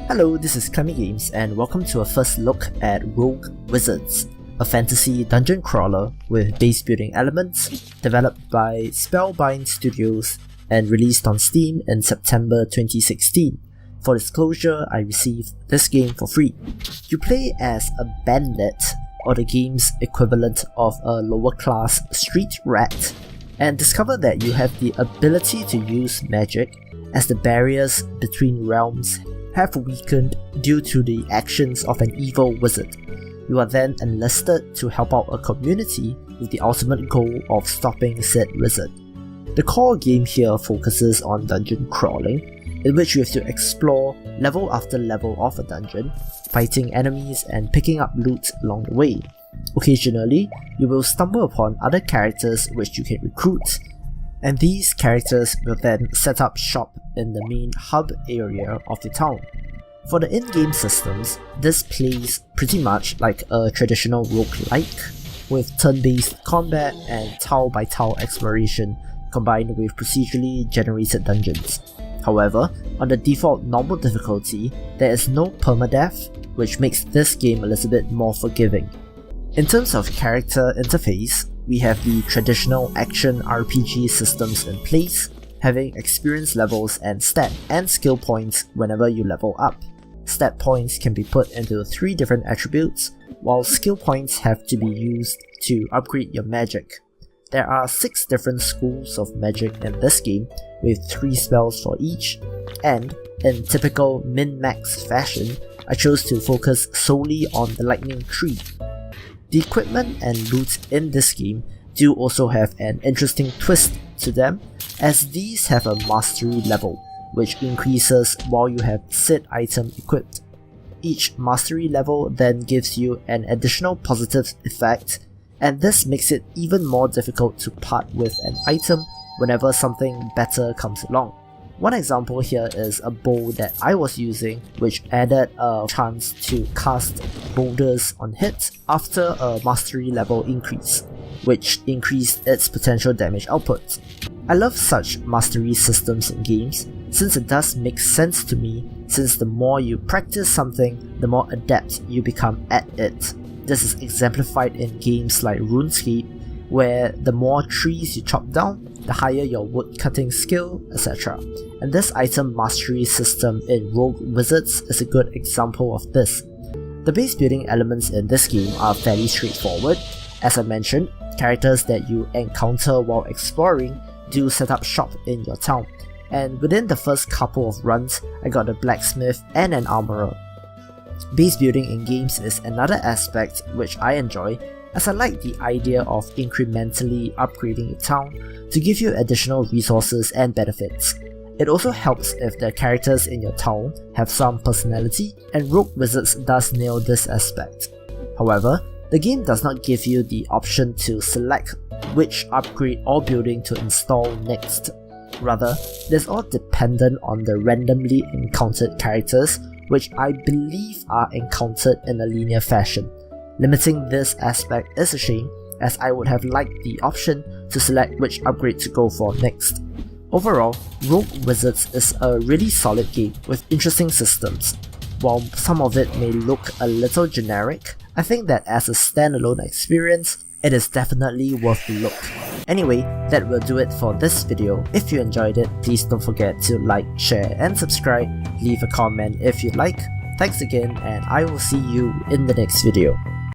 Hello, this is Clemmy Games and welcome to a first look at Rogue Wizards, a fantasy dungeon crawler with base building elements, developed by Spellbind Studios and released on Steam in September 2016. For disclosure, I received this game for free. You play as a bandit, or the game's equivalent of a lower class street rat, and discover that you have the ability to use magic as the barriers between realms have weakened due to the actions of an evil wizard. You are then enlisted to help out a community with the ultimate goal of stopping said wizard. The core game here focuses on dungeon crawling, in which you have to explore level after level of a dungeon, fighting enemies and picking up loot along the way. Occasionally, you will stumble upon other characters which you can recruit, and these characters will then set up shop in the main hub area of the town. For the in-game systems, this plays pretty much like a traditional roguelike, with turn-based combat and tile-by-tile exploration combined with procedurally generated dungeons. However, on the default normal difficulty, there is no permadeath, which makes this game a little bit more forgiving. In terms of character interface, we have the traditional action RPG systems in place, having experience levels and stat and skill points whenever you level up. Stat points can be put into 3 different attributes, while skill points have to be used to upgrade your magic. There are 6 different schools of magic in this game, with 3 spells for each, and in typical min-max fashion, I chose to focus solely on the lightning tree. The equipment and loot in this game do also have an interesting twist to them, as these have a mastery level, which increases while you have said item equipped. Each mastery level then gives you an additional positive effect, and this makes it even more difficult to part with an item whenever something better comes along. One example here is a bow that I was using, which added a chance to cast boulders on hit after a mastery level increase, which increased its potential damage output. I love such mastery systems in games, since it does make sense to me, since the more you practice something, the more adept you become at it. This is exemplified in games like RuneScape, where the more trees you chop down, the higher your wood cutting skill, etc. And this item mastery system in Rogue Wizards is a good example of this. The base building elements in this game are fairly straightforward. As I mentioned, characters that you encounter while exploring do set up shop in your town, and within the first couple of runs, I got a blacksmith and an armorer. Base building in games is another aspect which I enjoy, as I like the idea of incrementally upgrading a town to give you additional resources and benefits. It also helps if the characters in your town have some personality, and Rogue Wizards does nail this aspect. However, the game does not give you the option to select which upgrade or building to install next. Rather, it is all dependent on the randomly encountered characters, which I believe are encountered in a linear fashion. Limiting this aspect is a shame, as I would have liked the option to select which upgrade to go for next. Overall, Rogue Wizards is a really solid game with interesting systems. While some of it may look a little generic, I think that as a standalone experience, it is definitely worth a look. Anyway, that will do it for this video. If you enjoyed it, please don't forget to like, share and subscribe. Leave a comment if you'd like. Thanks again, and I will see you in the next video.